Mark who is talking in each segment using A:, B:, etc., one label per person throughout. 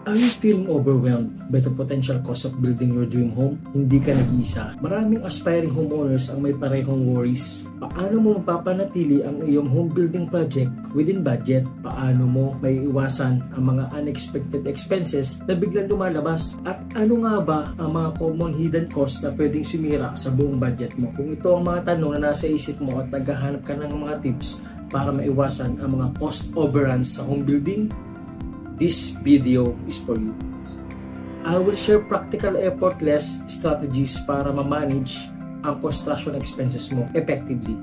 A: Are you feeling overwhelmed by the potential cost of building your dream home? Hindi ka nag-iisa. Maraming aspiring homeowners ang may parehong worries. Paano mo mapapanatili ang iyong home building project within budget? Paano mo may iwasan ang mga unexpected expenses na biglang lumalabas? At ano nga ba ang mga common hidden costs na pwedeng sumira sa buong budget mo? Kung ito ang mga tanong na nasa isip mo at naghahanap ka ng mga tips para maiwasan ang mga cost overruns sa home building, this video is for you. I will share practical effortless strategies para ma-manage ang construction expenses mo effectively.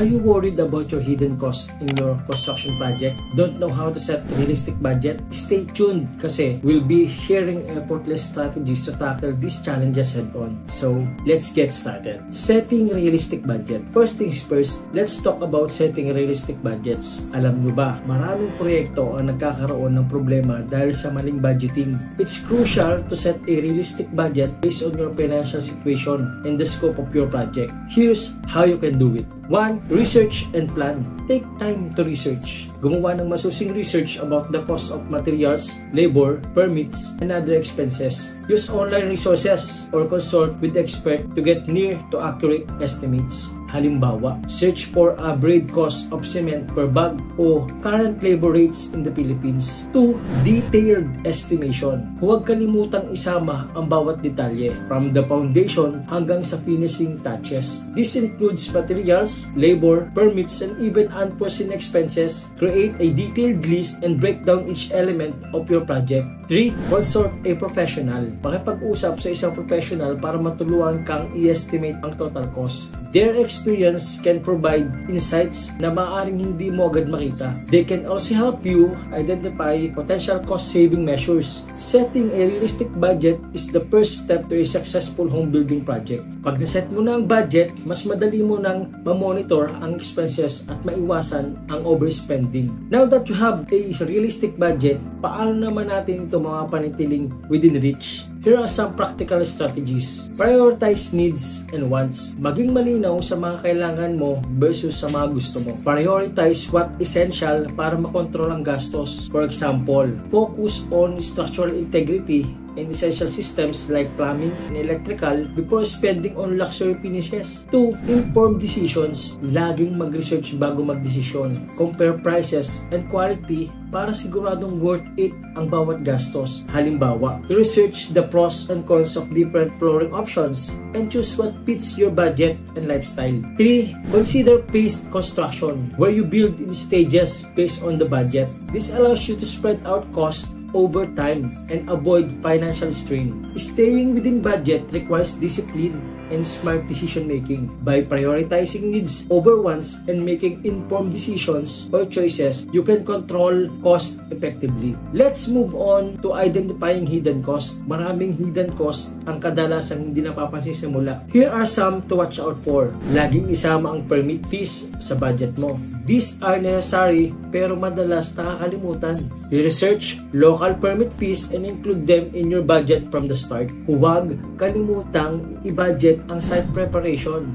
A: Are you worried about your hidden costs in your construction project? Don't know how to set a realistic budget? Stay tuned kasi we'll be sharing effortless strategies to tackle these challenges head-on. So, let's get started. Setting realistic budget. First things first, let's talk about setting realistic budgets. Alam nyo ba, maraming proyekto ang nagkakaroon ng problema dahil sa maling budgeting. It's crucial to set a realistic budget based on your financial situation and the scope of your project. Here's how you can do it. 1. Research and plan. Take time to research. Gumawa ng masusing research about the cost of materials, labor, permits, and other expenses. Use online resources or consult with experts to get near to accurate estimates. Halimbawa, search for average cost of cement per bag o current labor rates in the Philippines. 2. Detailed estimation. Huwag kalimutang isama ang bawat detalye from the foundation hanggang sa finishing touches. This includes materials, labor, permits, and even unforeseen expenses. Create a detailed list and break down each element of your project. 3. Consult a professional. Pakipag-usap sa isang professional para matulungan kang i-estimate ang total cost. Their experience can provide insights na maaaring hindi mo agad makita. They can also help you identify potential cost-saving measures. Setting a realistic budget is the first step to a successful home building project. Pag naset mo na ang budget, mas madali mo nang ma-monitor ang expenses at maiwasan ang overspending. Now that you have a realistic budget, paano naman natin ito mga panitiling within reach? Here are some practical strategies. Prioritize needs and wants. Maging malinaw sa mga kailangan mo versus sa mga gusto mo. Prioritize what essential para makontrol ang gastos. For example, focus on structural integrity and essential systems like plumbing and electrical before spending on luxury finishes. 2. Informed decisions. Laging mag-research bago mag-desisyon. Compare prices and quality para siguradong worth it ang bawat gastos. Halimbawa, research the pros and cons of different flooring options and choose what fits your budget and lifestyle. 3. Consider phased construction, where you build in stages based on the budget. This allows you to spread out costs over time and avoid financial strain. Staying within budget requires discipline and smart decision making. By prioritizing needs over wants and making informed decisions or choices, you can control cost effectively. Let's move on to identifying hidden costs. Maraming hidden costs ang kadalasan hindi napapansin sa simula. Here are some to watch out for. Laging isama ang permit fees sa budget mo. These are necessary pero madalas nakakalimutan. Research local permit fees and include them in your budget from the start. Huwag kalimutang i-budget ang site preparation.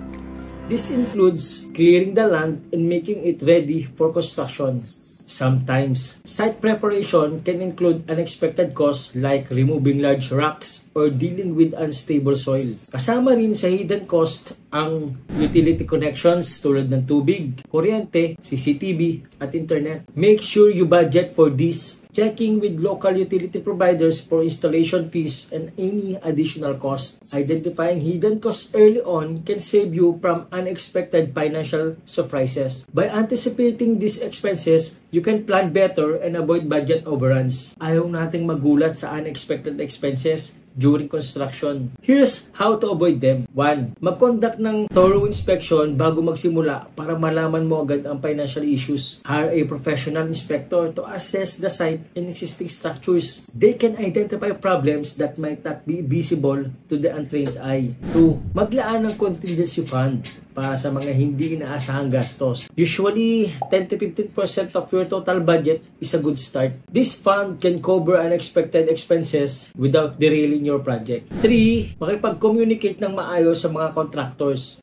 A: This includes clearing the land and making it ready for construction. Sometimes, site preparation can include unexpected costs like removing large rocks or dealing with unstable soil. Kasama rin sa hidden cost ang utility connections tulad ng tubig, kuryente, CCTV, at internet. Make sure you budget for this. Checking with local utility providers for installation fees and any additional costs. Identifying hidden costs early on can save you from unexpected financial surprises. By anticipating these expenses, you can plan better and avoid budget overruns. Ayaw nating magulat sa unexpected expenses during construction. Here's how to avoid them. 1. Mag-conduct ng thorough inspection bago magsimula para malaman mo agad ang financial issues. Hire a professional inspector to assess the site and existing structures. They can identify problems that might not be visible to the untrained eye. 2. Maglaan ng contingency fund. para sa mga hindi inaasahang gastos. Usually, 10 to 15% of your total budget is a good start. This fund can cover unexpected expenses without derailing your project. 3. Makipag-communicate ng maayos sa mga contractors.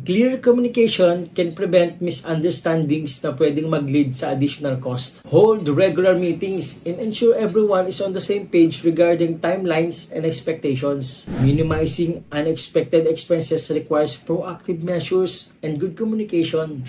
A: Clear communication can prevent misunderstandings na pwedeng mag-lead sa additional cost. Hold regular meetings and ensure everyone is on the same page regarding timelines and expectations. Minimizing unexpected expenses requires proactive measures and good communication.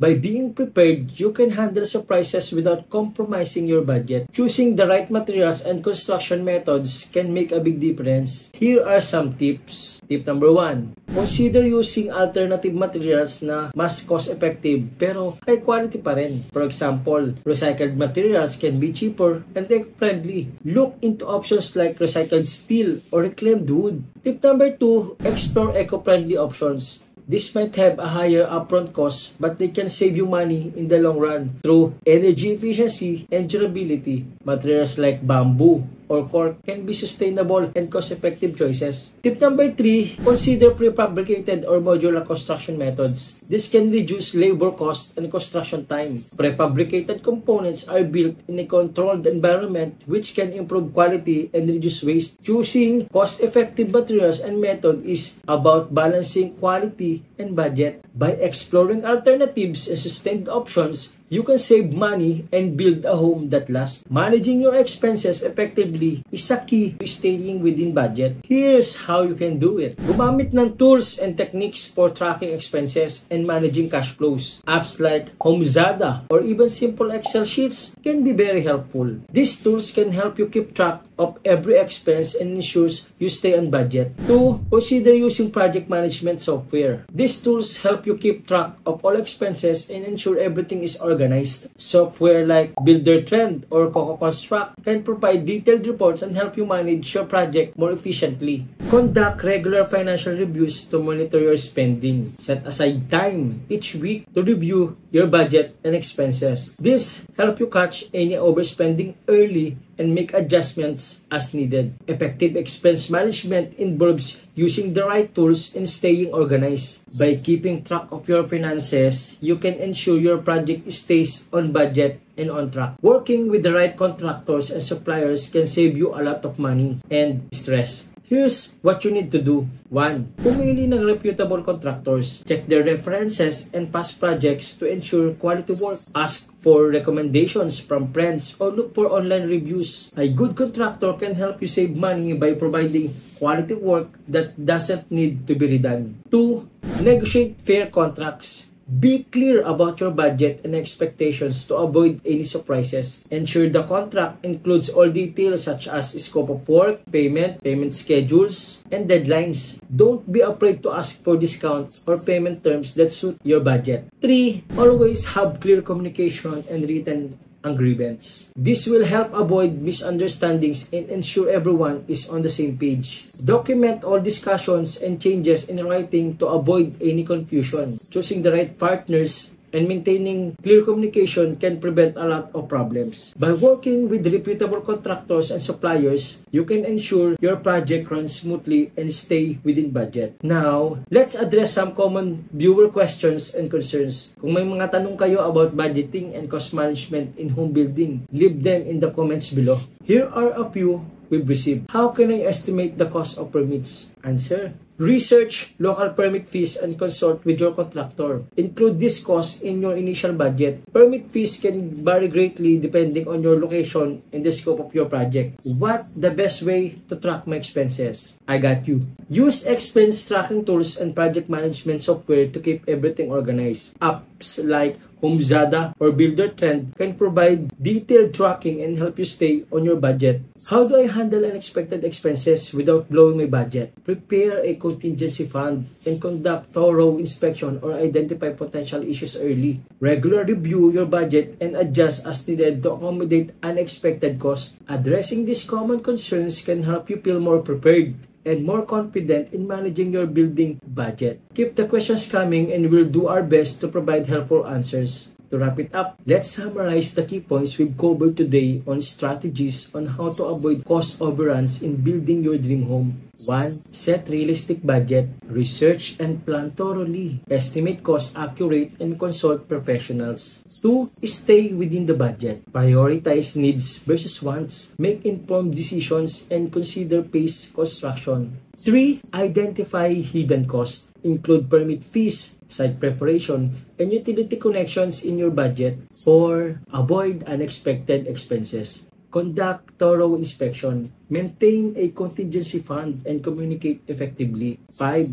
A: By being prepared, you can handle surprises without compromising your budget. Choosing the right materials and construction methods can make a big difference. Here are some tips. Tip number 1. Consider using alternative materials na mas cost-effective pero high quality pa rin. For example, recycled materials can be cheaper and eco-friendly. Look into options like recycled steel or reclaimed wood. Tip number 2, explore eco-friendly options. This might have a higher upfront cost, but they can save you money in the long run through energy efficiency and durability. Materials like bamboo or cork can be sustainable and cost-effective choices. Tip number 3, consider prefabricated or modular construction methods. This can reduce labor cost and construction time. Prefabricated components are built in a controlled environment which can improve quality and reduce waste. Choosing cost-effective materials and method is about balancing quality and budget. By exploring alternatives and sustained options, you can save money and build a home that lasts. Managing your expenses effectively is a key to staying within budget. Here's how you can do it. Gumamit ng tools and techniques for tracking expenses and managing cash flows. Apps like HomeZada or even simple Excel sheets can be very helpful. These tools can help you keep track of every expense and ensures you stay on budget. 2. Consider using project management software. These tools help you keep track of all expenses and ensure everything is organized. Software like Buildertrend or Coco Construct can provide detailed reports and help you manage your project more efficiently. Conduct regular financial reviews to monitor your spending. Set aside time each week to review your budget and expenses. This helps you catch any overspending early and make adjustments as needed. Effective expense management involves using the right tools and staying organized. By keeping track of your finances, you can ensure your project stays on budget and on track. Working with the right contractors and suppliers can save you a lot of money and stress. Here's what you need to do. 1. Pumili ng reputable contractors. Check their references and past projects to ensure quality work. Ask for recommendations from friends or look for online reviews. A good contractor can help you save money by providing quality work that doesn't need to be redone. 2. Negotiate fair contracts. Be clear about your budget and expectations to avoid any surprises. Ensure the contract includes all details such as scope of work, payment schedules, and deadlines. Don't be afraid to ask for discounts or payment terms that suit your budget. 3. Always have clear communication and written agreements. This will help avoid misunderstandings and ensure everyone is on the same page. Document all discussions and changes in writing to avoid any confusion. Choosing the right partners and maintaining clear communication can prevent a lot of problems. By working with reputable contractors and suppliers, you can ensure your project runs smoothly and stay within budget. Now, let's address some common viewer questions and concerns. Kung may mga tanong kayo about budgeting and cost management in home building, leave them in the comments below. Here are a few we've received. How can I estimate the cost of permits? Answer: research local permit fees and consult with your contractor. Include this cost in your initial budget. Permit fees can vary greatly depending on your location and the scope of your project. What the best way to track my expenses? I got you. Use expense tracking tools and project management software to keep everything organized. Apps like HomeZada or Buildertrend can provide detailed tracking and help you stay on your budget. How do I handle unexpected expenses without blowing my budget? Prepare a contingency fund and conduct thorough inspection or identify potential issues early. Regularly review your budget and adjust as needed to accommodate unexpected costs. Addressing these common concerns can help you feel more prepared and more confident in managing your building budget. Keep the questions coming and we'll do our best to provide helpful answers. To wrap it up, let's summarize the key points we've covered today on strategies on how to avoid cost overruns in building your dream home. 1. Set realistic budget. Research and plan thoroughly. Estimate costs accurate and consult professionals. 2. Stay within the budget. Prioritize needs versus wants. Make informed decisions and consider phased construction. 3. Identify hidden costs. Include permit fees, site preparation, and utility connections in your budget. 4. Avoid unexpected expenses. Conduct thorough inspection. Maintain a contingency fund and communicate effectively. 5.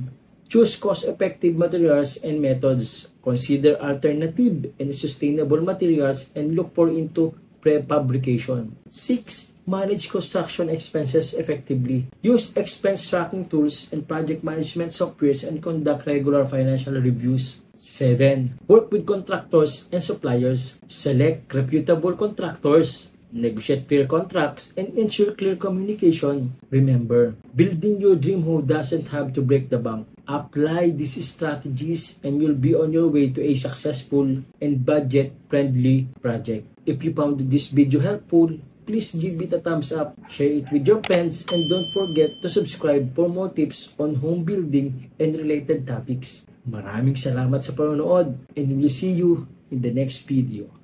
A: Choose cost-effective materials and methods. Consider alternative and sustainable materials and look for into prefabrication. 6. Manage construction expenses effectively. Use expense tracking tools and project management softwares and conduct regular financial reviews. 7. Work with contractors and suppliers. Select reputable contractors. Negotiate fair contracts and ensure clear communication. Remember, building your dream home doesn't have to break the bank. Apply these strategies and you'll be on your way to a successful and budget-friendly project. If you found this video helpful, please give it a thumbs up, share it with your friends, and don't forget to subscribe for more tips on home building and related topics. Maraming salamat sa panonood and we'll see you in the next video.